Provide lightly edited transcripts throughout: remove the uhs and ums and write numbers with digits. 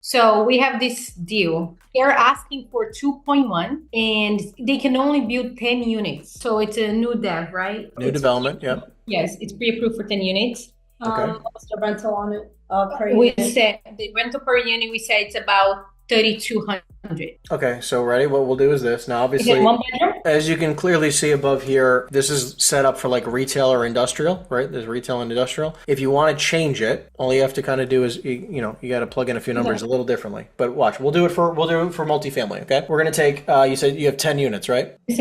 So we have this deal. They're asking for 2.1 and they can only build 10 units. So it's a new dev, right? New development, yep. Yes, it's pre-approved for 10 units. Okay. What's the rental on it per We unit? said the rental per unit, we said it's about 3,200. Okay, so ready? What we'll do is this. Now, Is obviously, it one bedroom? as you can clearly see above here, this is set up for like retail or industrial, right? There's retail and industrial. If you want to change it, all you have to kind of do is, you got to plug in a few numbers a little differently. But watch, we'll do it for multifamily. Okay, we're gonna take. You said you have 10 units, right? Was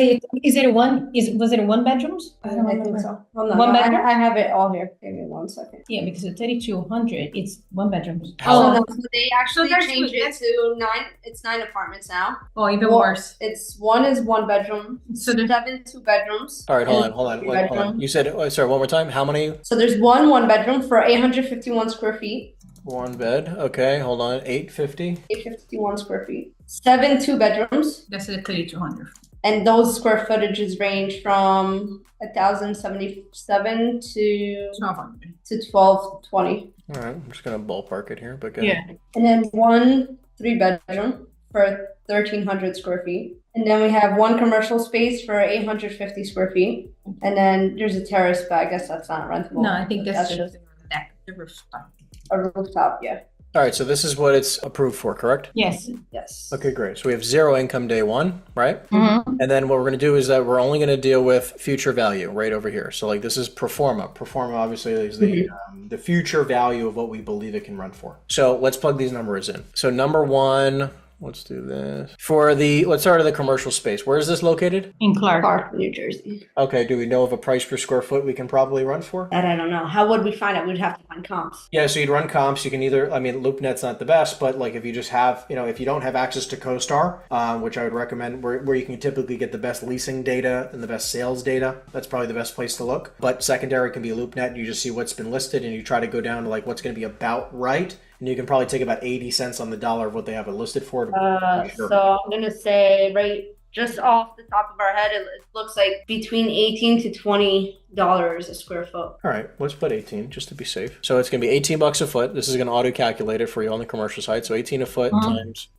it a one? Was it a one bedrooms? I think so. Hold on. One No, bedroom? I have it all here. Give me 1 second. Yeah, because the 3,200, it's one bedrooms. How- So they actually that's changed good. it to 9. It's 9 apartments now. Oh, even Well, worse. It's one is one bedroom. So there's 7 2 bedrooms. All right, hold and on. three Wait, hold on. bedroom. You said, sorry, one more time. How many? So there's one bedroom for 851 square feet. One bed. Okay, hold on. 850. 851 square feet. 7 2 bedrooms. that's the 3,200. And those square footages range from 1,077 to 1,200. 1220. All right, I'm just gonna ballpark it here, but go Yeah. ahead. And then one 3 bedroom for 1,300 square feet. And then we have one commercial space for 850 square feet. And then there's a terrace, but I guess that's not rentable. No, I think that's just just the deck, the rooftop. a rooftop, yeah. All right, so this is what it's approved for, correct? Yes. Yes. Okay, great. So we have zero income day one, right? Mm-hmm. And then what we're going to do is that we're only going to deal with future value right over here. So like this is pro forma. Pro forma obviously is the future value of what we believe it can run for. So let's plug these numbers in. So number one, let's do this. Let's start at the commercial space. Where is this located? In Clark. Park, New Jersey. Okay, do we know of a price per square foot we can probably run for? That I don't know. How would we find it? We'd have to find comps. Yeah, so you'd run comps. You can either, LoopNet's not the best, but like if you just have, if you don't have access to CoStar, which I would recommend, where you can typically get the best leasing data and the best sales data, that's probably the best place to look. But secondary can be LoopNet. You just see what's been listed and you try to go down to like what's going to be about right. And you can probably take about 80 cents on the dollar of what they have it listed for. So I'm gonna say right just off the top of our head, it looks like between $18 to $20 a square foot. All right, let's put 18 just to be safe. So it's going to be 18 bucks a foot. This is going to auto calculate it for you on the commercial side. So 18 a foot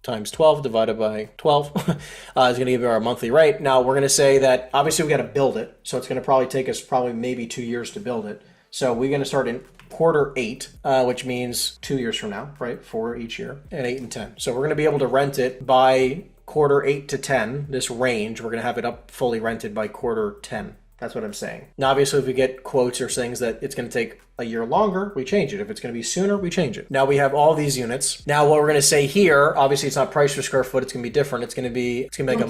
times 12 divided by 12 is going to give you our monthly rate. Now we're going to say that obviously we got to build it. So it's going to probably take us maybe 2 years to build it. So we're going to start in quarter 8, which means 2 years from now, right? For each year, and 8 and 10. So we're going to be able to rent it by quarter 8 to 10. This range, we're going to have it up fully rented by quarter 10. That's what I'm saying. Now, obviously, if we get quotes or things that it's going to take a year longer, we change it. If it's going to be sooner, we change it. Now we have all these units. Now what we're going to say here, obviously it's not price per square foot. It's going to be different. It's going to be like a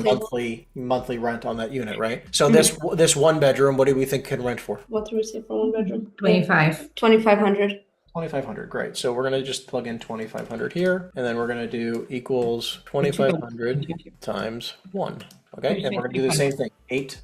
monthly rent on that unit, right? So this one bedroom, what do we think can rent for? What do we say for one bedroom? 25. 2,500. 2,500, great. So we're going to just plug in 2,500 here, and then we're going to do equals 2,500 times 1. Okay, and we're going to do the same thing, 8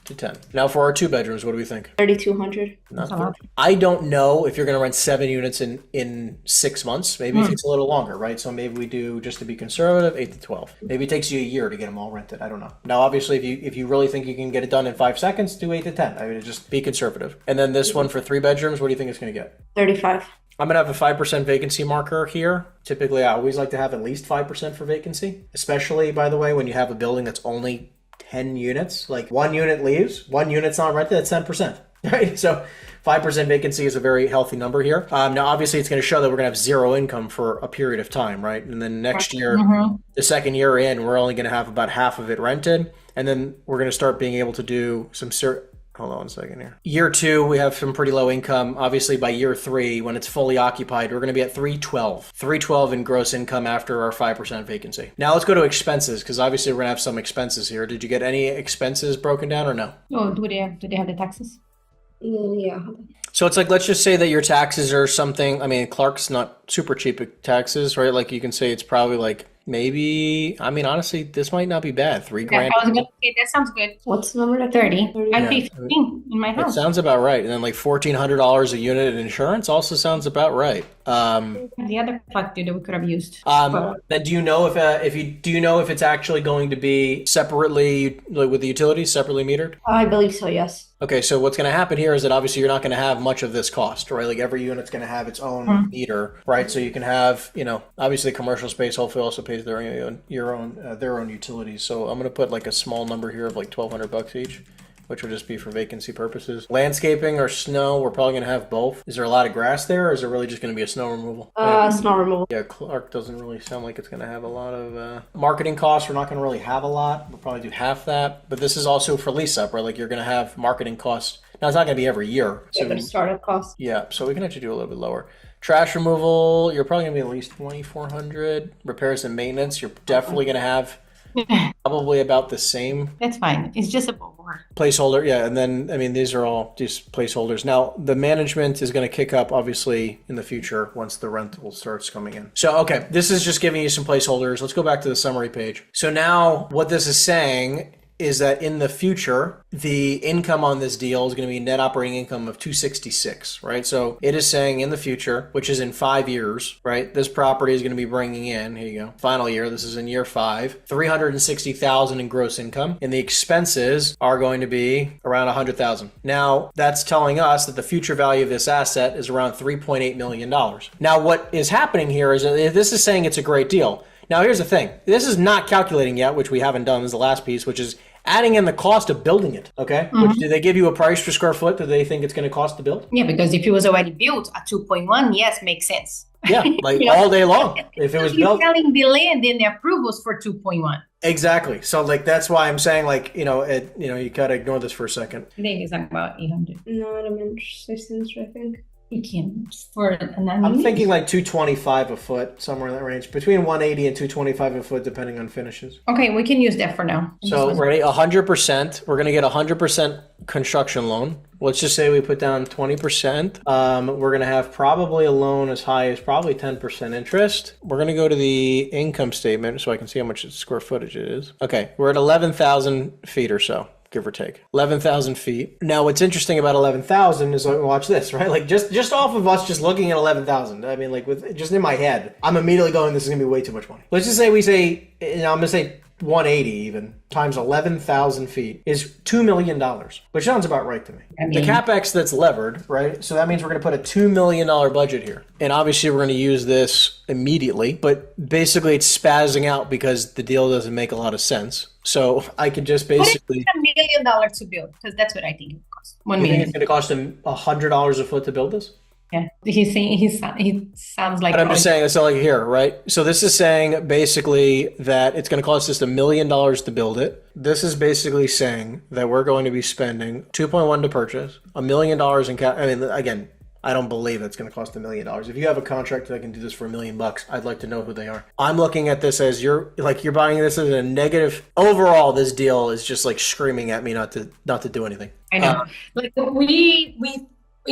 to 10. Now for our 2 bedrooms, what do we think? 3,200. Not 30. I don't know if you're going to rent 7 units in 6 months. Maybe it takes a little longer, right? So maybe we do, just to be conservative, 8 to 12. Maybe it takes you a year to get them all rented. I don't know. Now, obviously, if you really think you can get it done in 5 seconds, do 8 to 10. I mean, just be conservative. And then this one for 3 bedrooms, what do you think it's going to get? 35. I'm going to have a 5% vacancy marker here. Typically, I always like to have at least 5% for vacancy, especially, by the way, when you have a building that's only 10 units. Like 1 unit leaves, 1 unit's not rented, that's 10%, right? So 5% vacancy is a very healthy number here. Now, obviously, it's going to show that we're going to have zero income for a period of time, right? And then next year, the second year in, we're only going to have about half of it rented. And then we're going to start being able to do some hold on a second here. Year 2, we have some pretty low income. Obviously, by year 3, when it's fully occupied, we're going to be at 312. 312 in gross income after our 5% vacancy. Now let's go to expenses, because obviously we're going to have some expenses here. Did you get any expenses broken down or no? Oh, do they have the taxes? Yeah. So it's like, let's just say that your taxes are something, I mean, Clark's not super cheap at taxes, right? Like you can say it's probably like maybe, I mean, honestly, this might not be bad. $3,000. I was going to say, that sounds good. What's the number? 30. I'd Yeah. pay 15 in my It house. sounds about right. And then like $1,400 a unit in insurance also sounds about right. The other factor that we could have used. Then do you know if it's actually going to be separately, like with the utilities, separately metered? I believe so, yes. Okay, so what's going to happen here is that obviously you're not going to have much of this cost, right? Like every unit's going to have its own meter, right? So you can have, obviously commercial space hopefully also pays their own utilities. So I'm going to put like a small number here of like $1,200 each, which will just be for vacancy purposes. Landscaping or snow, we're probably going to have both. Is there a lot of grass there, or is it really just going to be a snow removal? Snow removal. Yeah, Clark doesn't really sound like it's going to have a lot of marketing costs. We're not going to really have a lot. We'll probably do half that. But this is also for lease up, right? Like you're going to have marketing costs. Now, it's not going to be every year. So startup costs. Yeah, so we can actually do a little bit lower. Trash removal, you're probably going to be at least $2,400. Repairs and maintenance, you're definitely going to have probably about the same. That's fine. It's just a ballpark. Placeholder, yeah. And then, these are all just placeholders. Now, the management is going to kick up, obviously, in the future once the rental starts coming in. So, okay, this is just giving you some placeholders. Let's go back to the summary page. So now what this is saying is that in the future, the income on this deal is going to be net operating income of $266, right? So it is saying in the future, which is in 5 years, right? This property is going to be bringing in, here you go, final year, this is in year 5, $360,000 in gross income, and the expenses are going to be around $100,000. Now, that's telling us that the future value of this asset is around $3.8 million. Now, what is happening here is that this is saying it's a great deal. Now, here's the thing. This is not calculating yet, which we haven't done. This is the last piece, which is adding in the cost of building it, okay? Which, do they give you a price per square foot that they think it's going to cost to build? Yeah, because if it was already built at 2.1, yes, makes sense. Yeah, like all day long. If it was built. You're selling the land, then the approvals for 2.1. Exactly. So, like, that's why I'm saying, like, you got to ignore this for a second. I think it's about 800. Not a resistance, I think. You can for an I'm thinking like 225 a foot, somewhere in that range, between 180 and 225 a foot, depending on finishes. Okay, we can use that for now. So ready, 100%. We're gonna get 100% construction loan. Let's just say we put down 20%. We're gonna have probably a loan as high as probably 10% interest. We're gonna go to the income statement so I can see how much square footage it is. Okay, we're at 11,000 feet or so, give or take 11,000 feet. Now, what's interesting about 11,000 is, like, watch this, right? Like just off of us just looking at 11,000. I mean, like, with just in my head, I'm immediately going, this is gonna be way too much money. Let's just say I'm gonna say 180 even times 11,000 feet is $2 million, which sounds about right to me. The CapEx that's levered, right? So that means we're going to put a $2 million budget here. And obviously we're going to use this immediately, but basically it's spazzing out because the deal doesn't make a lot of sense. So I could just basically... $1 million to build, because that's what I think it costs. $1 million. You think it's going to cost him $100 a foot to build this? Yeah, he's saying he sounds like. But I'm just saying, so like here, right? So this is saying basically that it's going to cost us $1 million to build it. This is basically saying that we're going to be spending 2.1 to purchase, $1 million in cash. I mean, again, I don't believe it's going to cost $1 million. If you have a contractor that can do this for $1 million, I'd like to know who they are. I'm looking at this as you're buying this as a negative. Overall, this deal is just like screaming at me not to do anything. I know, like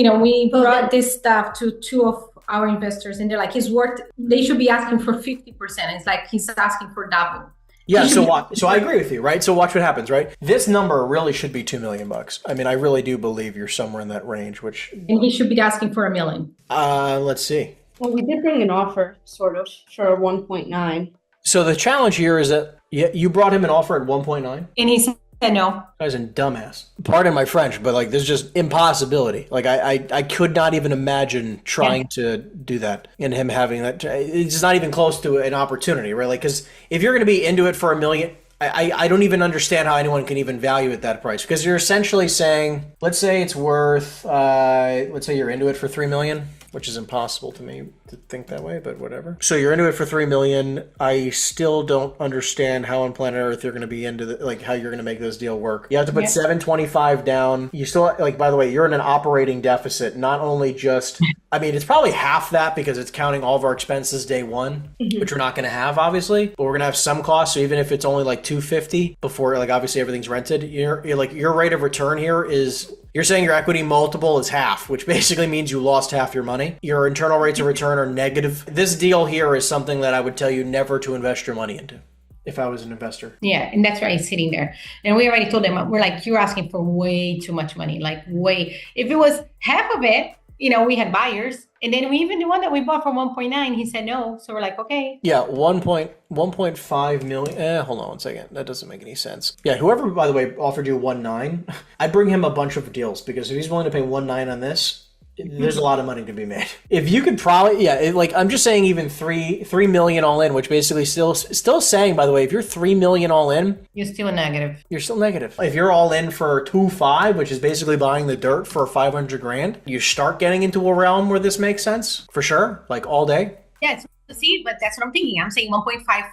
we brought this stuff to 2 of our investors, and they're like, they should be asking for 50%. It's like he's asking for double. Yeah, so I agree with you, right? So watch what happens, right? This number really should be $2 million. I mean, I really do believe you're somewhere in that range, and he should be asking for $1 million. Let's see. Well, we did bring an offer, sort of, for 1.9. So the challenge here is that you brought him an offer at 1.9? And he said no. Guy's a dumbass. Pardon my French, but like, there's just impossibility. Like, I could not even imagine trying to do that and him having that. It's just not even close to an opportunity, right? Like, because if you're going to be into it for $1 million, I don't even understand how anyone can even value it that price, because you're essentially saying, let's say it's worth, let's say you're into it for $3 million, which is impossible to me to think that way, but whatever. So you're into it for $3 million. I still don't understand how on planet Earth you're going to be into how you're going to make this deal work. You have to put $725 down. You still, by the way, you're in an operating deficit, not only just, it's probably half that because it's counting all of our expenses day one, which we're not going to have, obviously, but we're going to have some costs. So even if it's only like $250 before, obviously everything's rented, your rate of return here is, you're saying your equity multiple is half, which basically means you lost half your money. Your internal rates of return are negative. This deal here is something that I would tell you never to invest your money into if I was an investor. Yeah, and that's why he's sitting there. And we already told him, we're like, you're asking for way too much money, like way. If it was half of it, we had buyers. And then even the one that we bought for 1.9, he said no. So we're like, okay. Yeah, 1.5 million. Hold on one second. That doesn't make any sense. Yeah, whoever, by the way, offered you 1.9, I'd bring him a bunch of deals because if he's willing to pay 1.9 on this, there's a lot of money to be made. If you could probably, I'm just saying even 3 million all in, which basically still saying, by the way, if you're 3 million all in, you're still negative. You're still negative. If you're all in for 2.5, which is basically buying the dirt for 500 grand, you start getting into a realm where this makes sense for sure, like all day. Yeah, see, but that's what I'm thinking. I'm saying 1.5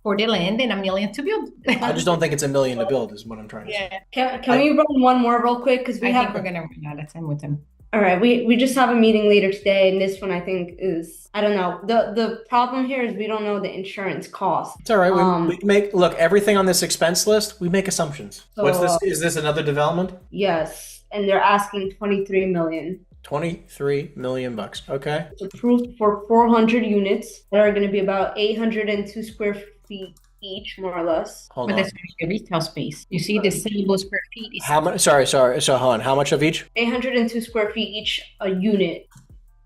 for the land and $1 million to build. I just don't think it's $1 million to build is what I'm trying to say. Can we run one more real quick? Because I think we're going to run out of time with them. All right, we just have a meeting later today, and this one I think is, I don't know. The problem here is we don't know the insurance cost. It's all right. We make, look, everything on this expense list, we make assumptions. So, what's this? Is this another development? Yes, and they're asking 23 million. 23 million bucks. Okay. It's approved for 400 units that are going to be about 802 square feet each, more or less. But that's a retail space. You see the sellable square feet is how much? Sorry. So hold on. How much of each? 802 square feet each a unit.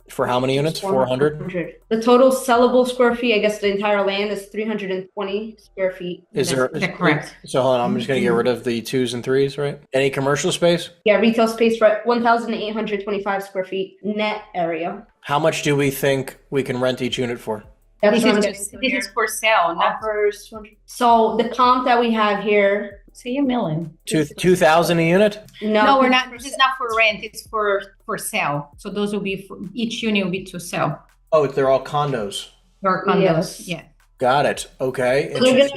For how many units? 400? The total sellable square feet, I guess the entire land is 320 square feet. Is correct? So hold on, I'm just going to get rid of the 2s and 3s, right? Any commercial space? Yeah, retail space, right? 1,825 square feet net area. How much do we think we can rent each unit for? This is for sale, not offers. So the comp that we have here, say $1 million. 2,000 a unit? No, we're not. This is not for rent. It's for sale. So those will be each unit will be to sell. Oh, they're all condos. Or condos. Yes. Yeah. Got it. Okay. So they're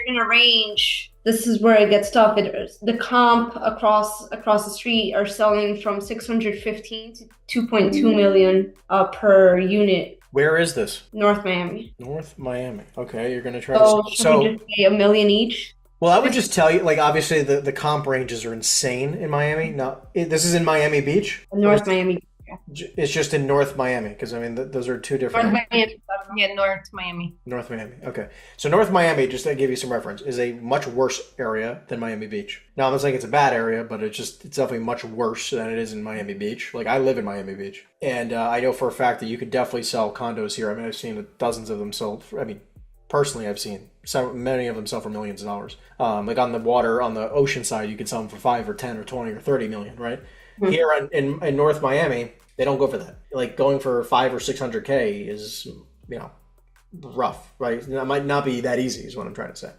gonna range. This is where it gets tough. The comp across the street are selling from 615 to 2.2 million per unit. Where is this? North Miami. North Miami. Okay, you're going to try to... So we just pay $1 million each? Well, I would just tell you, like, obviously the comp ranges are insane in Miami. Now, this is in Miami Beach? North Miami. It's just in North Miami, because, I mean, those are two different... North Miami. Yeah, North Miami. North Miami, okay. So North Miami, just to give you some reference, is a much worse area than Miami Beach. Now, I'm not saying it's a bad area, but it's definitely much worse than it is in Miami Beach. Like, I live in Miami Beach, and I know for a fact that you could definitely sell condos here. I mean, I've seen dozens of them sold. Personally, I've seen many of them sell for millions of dollars. Like on the water, on the ocean side, you could sell them for 5 or 10 or 20 or 30 million, right? Mm-hmm. Here in North Miami, they don't go for that. Like going for 500 or 600K is, rough, right? That might not be that easy is what I'm trying to say.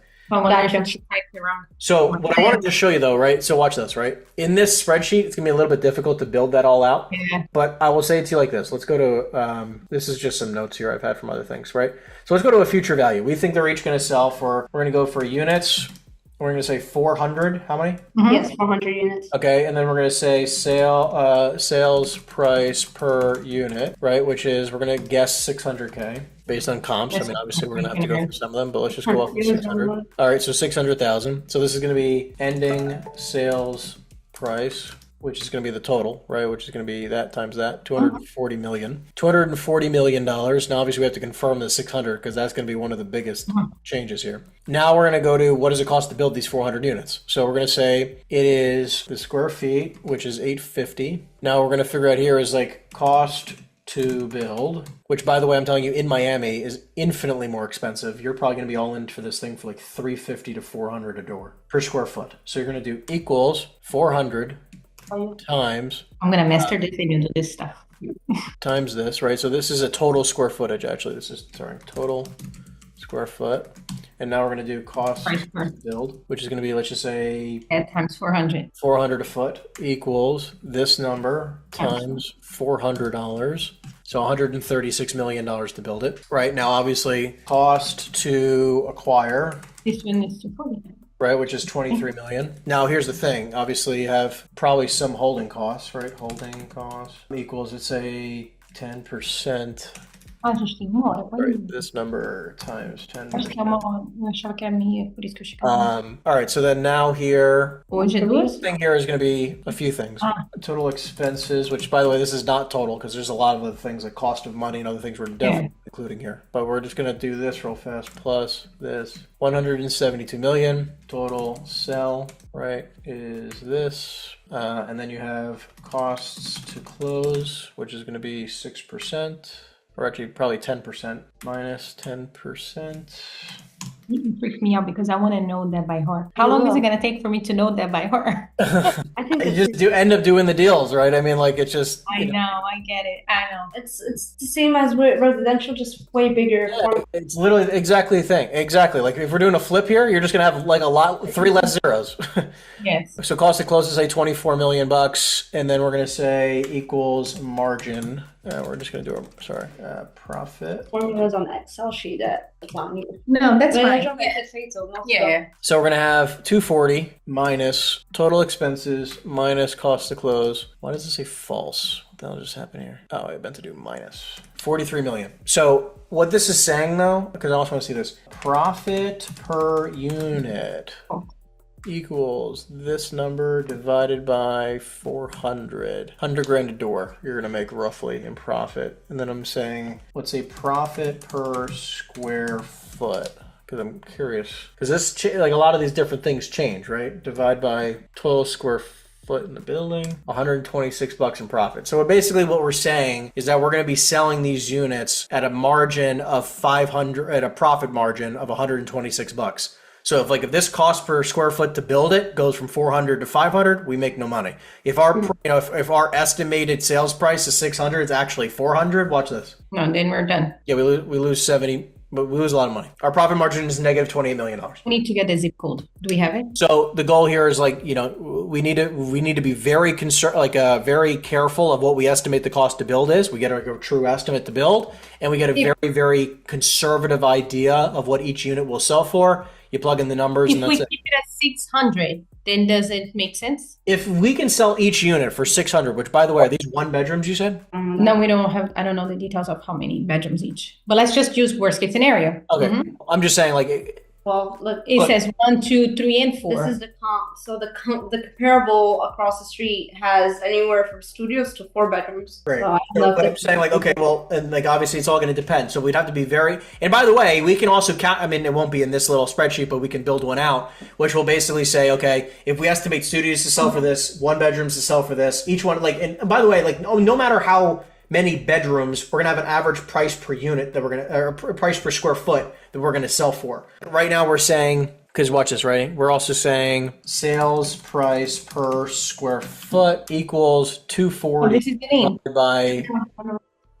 So what I wanted to show you though, right? So watch this, right? In this spreadsheet, it's gonna be a little bit difficult to build that all out. Yeah. But I will say it to you like this. Let's go to, this is just some notes here I've had from other things, right? So let's go to a future value. We think they're each gonna sell for, we're gonna go for units. We're going to say 400. How many? Mm-hmm. Yes, 400 units. Okay, and then we're going to say sales price per unit, right? Which is, we're going to guess 600K based on comps. I mean, obviously we're going to have to go for some of them, but let's just go off of 600. All right, so 600,000. So this is going to be ending sales price, which is going to be the total, right? Which is going to be that times that, $240 million. $240 million. Now, obviously, we have to confirm the 600 because that's going to be one of the biggest changes here. Now we're going to go to what does it cost to build these 400 units? So we're going to say it is the square feet, which is 850. Now we're going to figure out here is like cost to build, which by the way, I'm telling you in Miami is infinitely more expensive. You're probably going to be all in for this thing for like 350 to 400 a door per square foot. So you're going to do equals 400 times. I'm going to master this and do this stuff. Times this, right? So this is a total square footage, actually. This is, total square foot. And now we're going to do cost to build, which is going to be, let's just say... times 400. 400 a foot equals this number times $400. So $136 million to build it. Right now, obviously, cost to acquire... This one is 240. Right, which is 23 million. Now, here's the thing. Obviously, you have probably some holding costs, right? Holding costs equals, let's say, 10%. Right, this number times 10. All right, so then now here, this thing here is going to be a few things. Total expenses, which, by the way, this is not total because there's a lot of other things like cost of money and other things we're definitely including here, but we're just going to do this real fast. Plus this 172 million total sell, right, is this. And then you have costs to close, which is going to be 6%, or actually probably 10%, minus 10%. You freak me out because I want to know that by heart. How long is it going to take for me to know that by heart? I think you just end up doing the deals, right? I mean, like, it's just... I know, I get it. I know. It's the same as with residential, just way bigger. Yeah, it's literally exactly the thing. Exactly. Like, if we're doing a flip here, you're just going to have, like, 3 less zeros. Yes. So cost to close is, say, 24 million bucks, and then we're going to say equals margin. We're just going to do profit. Formulas on the Excel sheet that's on here. No, that's fine. Yeah. So we're going to have 240 minus total expenses minus cost to close. Why does it say false? What the hell just happened here? Oh, I meant to do minus 43 million. So what this is saying, though, because I also want to see this, profit per unit equals this number divided by 400. 100 grand a door you're going to make roughly in profit. And then I'm saying, let's say profit per square foot. Because I'm curious. Because this, like a lot of these different things change, right? Divide by total square foot in the building, 126 bucks in profit. So basically what we're saying is that we're going to be selling these units at a margin of 500, at a profit margin of 126 bucks. So if this cost per square foot to build it goes from 400 to 500, we make no money. If our if our estimated sales price is 600, it's actually 400. Watch this. No, then we're done. Yeah, we lose 70, but we lose a lot of money. Our profit margin is negative $28 million. We need to get the zip code. Do we have it? So the goal here is we need to be very very careful of what we estimate the cost to build is. We get a true estimate to build, and we get a very, very conservative idea of what each unit will sell for. You plug in the numbers, and that's it. If we keep it at 600, then does it make sense? If we can sell each unit for 600, which by the way, are these 1 bedrooms you said? No, we don't have, I don't know the details of how many bedrooms each. But let's just use worst case scenario. Okay. I'm just saying Well, look, it says 1, 2, 3, and 4. This is the comp. So the comparable across the street has anywhere from studios to 4 bedrooms. Right. So but I'm saying okay, well, and obviously it's all going to depend. So we'd have to be very. And by the way, we can also count. I mean, it won't be in this little spreadsheet, but we can build one out, which will basically say, okay, if we estimate studios to sell for this, 1 bedrooms to sell for this, each one and by the way, no matter how many bedrooms, we're gonna have an average price per unit that or price per square foot that we're gonna sell for. Right now we're saying, because watch this, right? We're also saying sales price per square foot equals 240 this is the name. by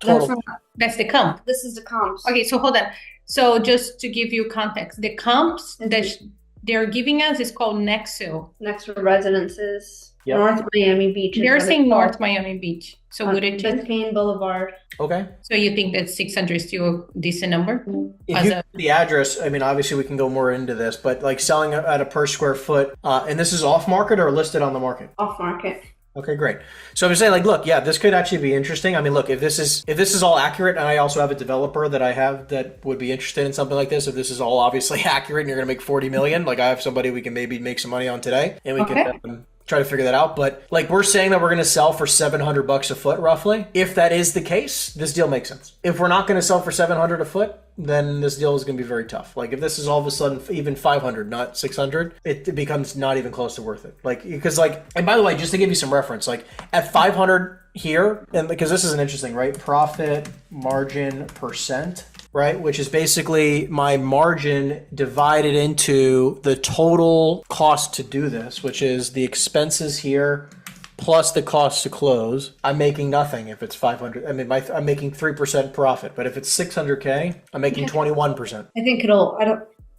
total. That's the comp. this is the comps. Okay, so hold on. So just to give you context, the comps that they're giving us is called Nexo. Next to residences. Yep. North Miami Beach. They're saying North Miami Beach. So would it change? Biscayne Boulevard. Okay. So you think that 600 is still a decent number? If you get the address, I mean, obviously we can go more into this, but selling at a per square foot, and this is off market or listed on the market? Off market. Okay, great. So I'm saying, look, yeah, this could actually be interesting. I mean, look, if this is all accurate, and I also have a developer that I have that would be interested in something like this, if this is all obviously accurate and you're going to make 40 million, I have somebody we can maybe make some money on today, and we can try to figure that out. But we're saying that we're going to sell for $700 a foot roughly. If that is the case, this deal makes sense. If we're not going to sell for $700 a foot, then this deal is going to be very tough. If this is all of a sudden even 500, not 600, it becomes not even close to worth it. Because and by the way, just to give you some reference, at 500 here, and because this is an interesting, right? Profit margin percent, right? Which is basically my margin divided into the total cost to do this, which is the expenses here plus the cost to close. I'm making nothing if it's 500. I mean, I'm making 3% profit, but if it's 600K, I'm making 21%. I think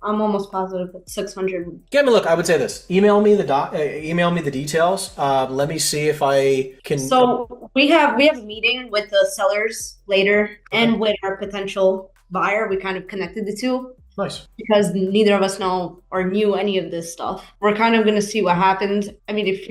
I'm almost positive it's 600. Yeah, I mean, look, I would say this. Email me the details. Let me see if I can. So we have a meeting with the sellers later and with our potential buyer. We kind of connected the two. Nice. Because neither of us know or knew any of this stuff. We're kind of going to see what happens. I mean, if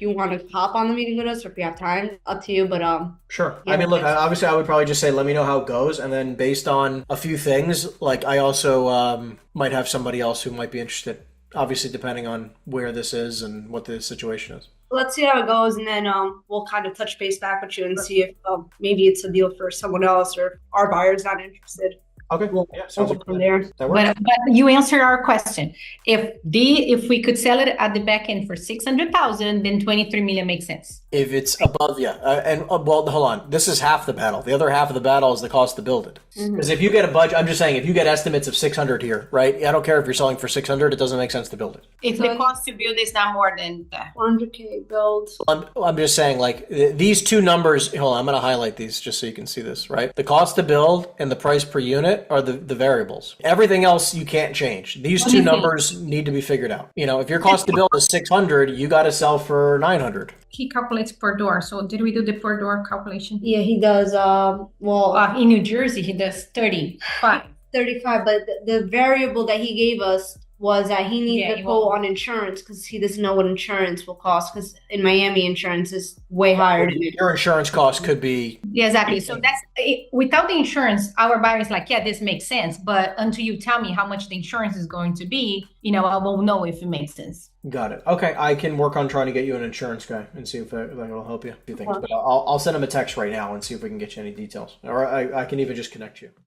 you want to hop on the meeting with us, or if you have time, up to you. But sure. Yeah, I mean, look, obviously, I would probably just say, let me know how it goes, and then based on a few things, I also might have somebody else who might be interested. Obviously, depending on where this is and what the situation is. let's see how it goes, and then we'll kind of touch base back with you and see if maybe it's a deal for someone else or if our buyer's not interested. Okay. We'll Sounds go like from there. that works. But you answered our question. If we could sell it at the back end for 600,000, then 23 million makes sense. If it's above, well, hold on. This is half the battle. The other half of the battle is the cost to build it. Because if you get a budget, I'm just saying, if you get estimates of 600 here, right? I don't care if you're selling for 600. It doesn't make sense to build it. If the cost to build is not more than that. 400K build. I'm just saying, like, these two numbers, hold on, I'm going to highlight these just so you can see this, right? The cost to build and the price per unit are the variables. Everything else you can't change. These two numbers need to be figured out. You know, if your cost to build is 600, you got to sell for 900. He calculates per door. So did we do the per door calculation? Yeah, he does. In New Jersey, he does 35. 35, but the variable that he gave us was that he needs to go on insurance because he doesn't know what insurance will cost, because in Miami insurance is way higher. Your insurance cost could be... Yeah, exactly. So that's without the insurance, our buyer is like, yeah, this makes sense. But until you tell me how much the insurance is going to be, you know, I won't know if it makes sense. Got it. Okay, I can work on trying to get you an insurance guy and see if that will help you. But I'll send him a text right now and see if we can get you any details. Or I can even just connect you.